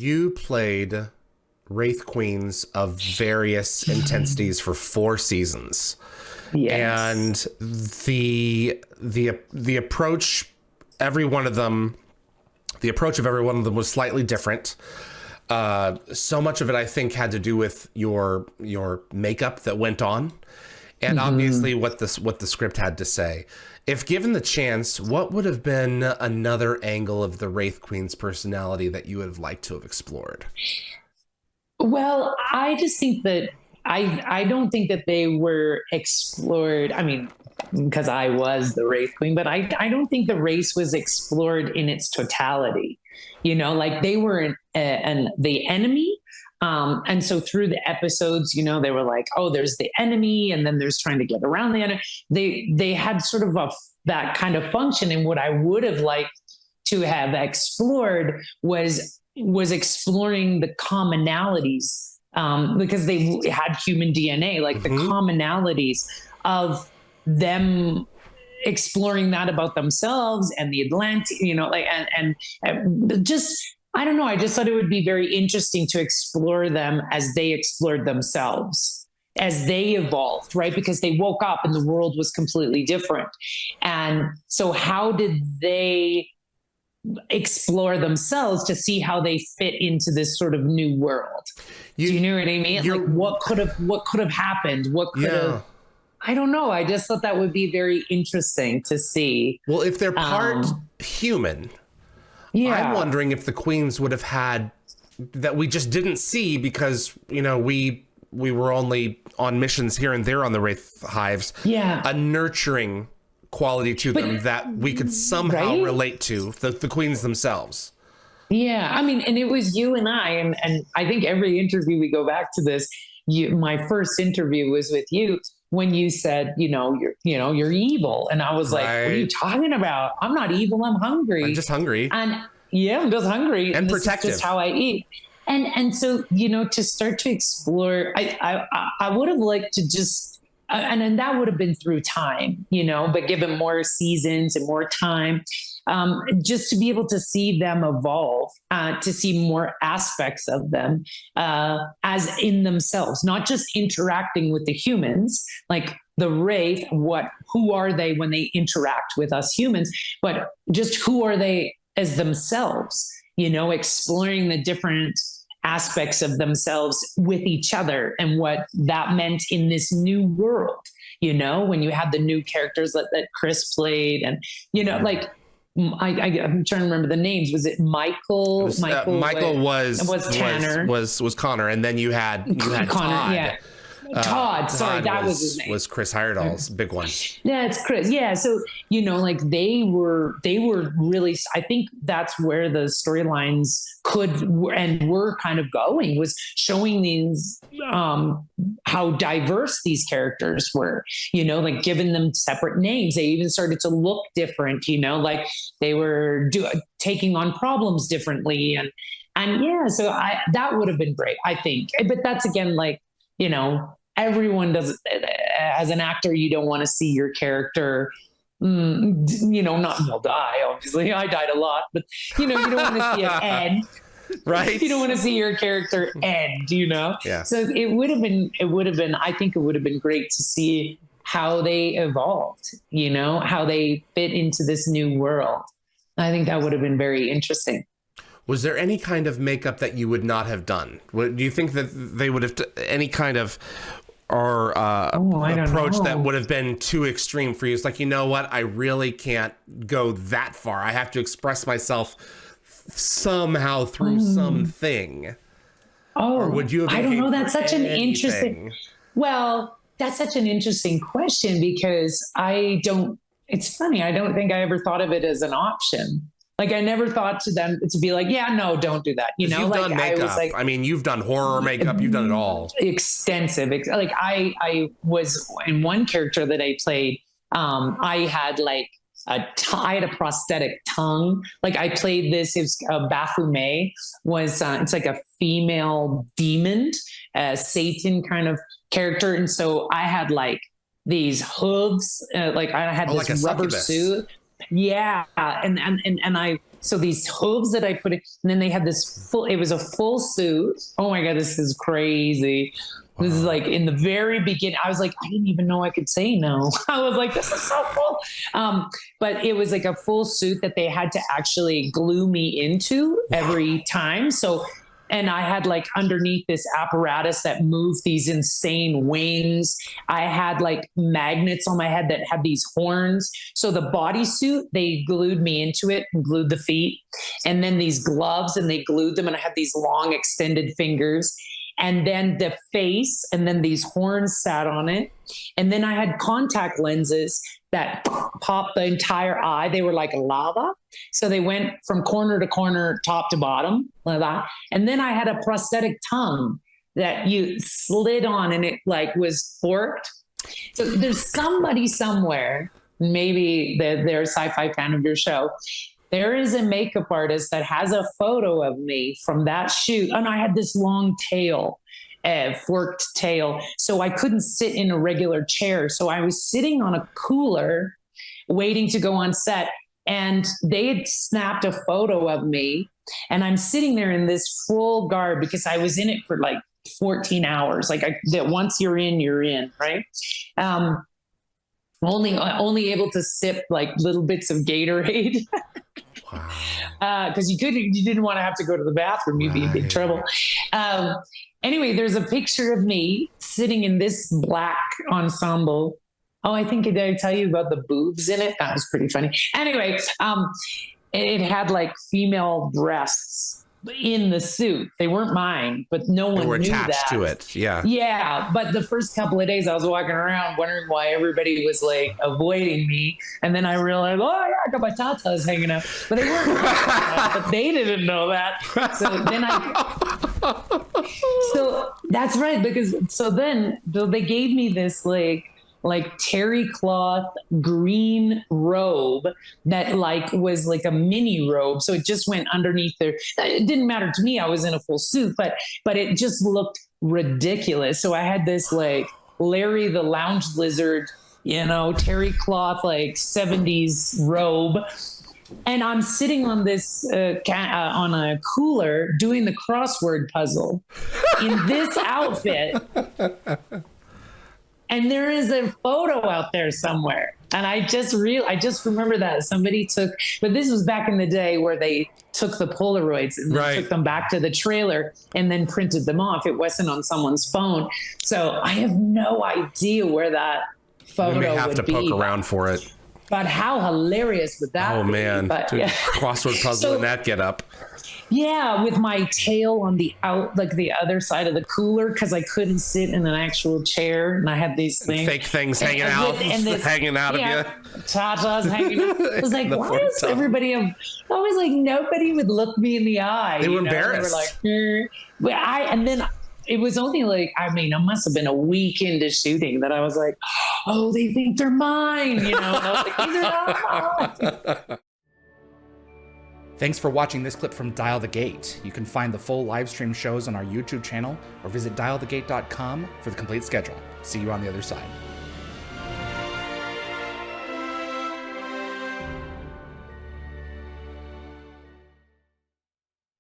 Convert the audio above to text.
You played Wraith Queens of various intensities for 4 seasons. Yes. And the approach, every one of them, the approach of every one of them was slightly different. So much of it, I think, had to do with your makeup that went on, and obviously what the script had to say. If given the chance, what would have been another angle of the Wraith Queen's personality that you would have liked to have explored? Well, I just think that I don't think that they were explored. I mean, because I was the Wraith Queen, but I don't think the race was explored in its totality. Like they were the enemy. And so through the episodes, they were like, oh, there's the enemy, and then there's trying to get around the enemy. They had sort of that kind of function. And what I would have liked to have explored was exploring the commonalities, because they had human DNA, like the commonalities of them exploring that about themselves and the Atlantic, like, and just, I don't know. I just thought it would be very interesting to explore them as they explored themselves, as they evolved, right? Because they woke up and the world was completely different. And so how did they explore themselves to see how they fit into this sort of new world? Do you know what I mean? Like what could have happened? What could have, I don't know. I just thought that would be very interesting to see. Well, if they're part human, I'm wondering if the queens would have had that we just didn't see because, we were only on missions here and there on the Wraith Hives. Yeah. A nurturing quality to them that we could somehow relate to, the queens themselves. Yeah. I mean, and it was you and I, and I think every interview we go back to this, my first interview was with you when you said, you're evil. And I was like, what are you talking about? I'm not evil. I'm hungry. I'm just hungry. And I'm just hungry. And this protective. is just how I eat. And so, to start to explore, I would have liked to just, and then that would have been through time, but given more seasons and more time, just to be able to see them evolve, to see more aspects of them as in themselves, not just interacting with the humans, like the Wraith, who are they when they interact with us humans, but just who are they as themselves, exploring the different aspects of themselves with each other and what that meant in this new world, when you had the new characters that Chris played, and, like, I'm trying to remember the names. Was it Michael? Michael was Tanner. Was Connor, and then you had Connor, Todd. yeah. Todd, sorry, that was his name. Was Chris Heyerdahl's big one. Yeah, it's Chris. Yeah, so like they were really. I think that's where the storylines were kind of going, was showing these how diverse these characters were. Like giving them separate names. They even started to look different. Like they were taking on problems differently, and yeah. So that would have been great, I think. But that's again like. Everyone does, as an actor, you don't want to see your character, not die, obviously. I died a lot, but, you don't want to see it end. Right. You don't want to see your character end, Yeah. So it would have been, I think it would have been great to see how they evolved, how they fit into this new world. I think that would have been very interesting. Was there any kind of makeup that you would not have done? Do you think that they would have any kind of approach that would have been too extreme for you? It's like, you know what? I really can't go that far. I have to express myself somehow through something. Or would you have? I don't know. That's such an interesting. Well, that's such an interesting question because it's funny. I don't think I ever thought of it as an option. Like I never thought to them to be like, yeah, no, don't do that. You've like done makeup. I mean, you've done horror makeup. You've done it all. Extensive. Like I was in one character that I played. I had like I had a prosthetic tongue. Like I played this. It was Baphomet was. It's like a female demon, Satan kind of character, and so I had like these hooves. Like I had this like a rubber succubus. suit. Yeah, and So these hooves that I put in, and then they had this full, it was a full suit. Oh my God, this is crazy. Wow. This is like in the very beginning. I was like, I didn't even know I could say no. I was like, this is so cool. But it was like a full suit that they had to actually glue me into every time. So, and I had like underneath this apparatus that moved these insane wings. I had like magnets on my head that had these horns. So the bodysuit, they glued me into it and glued the feet. And then these gloves, and they glued them, and I had these long extended fingers. And then the face, and then these horns sat on it. And then I had contact lenses that popped the entire eye. They were like lava. So they went from corner to corner, top to bottom, like that. And then I had a prosthetic tongue that you slid on, and it like was forked. So there's somebody somewhere, maybe they're a sci-fi fan of your show. There is a makeup artist that has a photo of me from that shoot. And I had this long tail, forked tail. So I couldn't sit in a regular chair. So I was sitting on a cooler waiting to go on set. And they had snapped a photo of me. And I'm sitting there in this full garb because I was in it for like 14 hours. Like that once you're in, right? Only able to sip like little bits of Gatorade. Because you didn't want to have to go to the bathroom. You'd be in big trouble. Anyway, there's a picture of me sitting in this black ensemble. Oh, I think, did I tell you about the boobs in it? That was pretty funny. Anyway, it had like female breasts in the suit. They weren't mine, but no one knew attached that. to it. Yeah. Yeah. But the first couple of days I was walking around wondering why everybody was like avoiding me. And then I realized, oh yeah, I got my tatas hanging out, but they weren't. But they didn't know that. So then so that's right. Because so then they gave me this like terry cloth green robe that like was like a mini robe. So it just went underneath there. It didn't matter to me. I was in a full suit, but it just looked ridiculous. So I had this like Larry the Lounge Lizard, terry cloth, like 70s robe. And I'm sitting on this, on a cooler doing the crossword puzzle in this outfit. And there is a photo out there somewhere. And I just remember that somebody took, but this was back in the day where they took the Polaroids and took them back to the trailer and then printed them off. It wasn't on someone's phone. So I have no idea where that photo would be. We may have to poke around for it. But how hilarious would that be? Oh man, crossword puzzle and that get up. Yeah, with my tail on the other side of the cooler because I couldn't sit in an actual chair, and I had these things, fake things hanging out of you. Tatas hanging out. I was like, why is everybody? I was like, nobody would look me in the eye. They were embarrassed. They were like, but and then it was only like, I must have been a week into shooting that I was like, oh, they think they're mine, And I was like, these are not mine. Thanks for watching this clip from Dial the Gate. You can find the full live stream shows on our YouTube channel or visit dialthegate.com for the complete schedule. See you on the other side.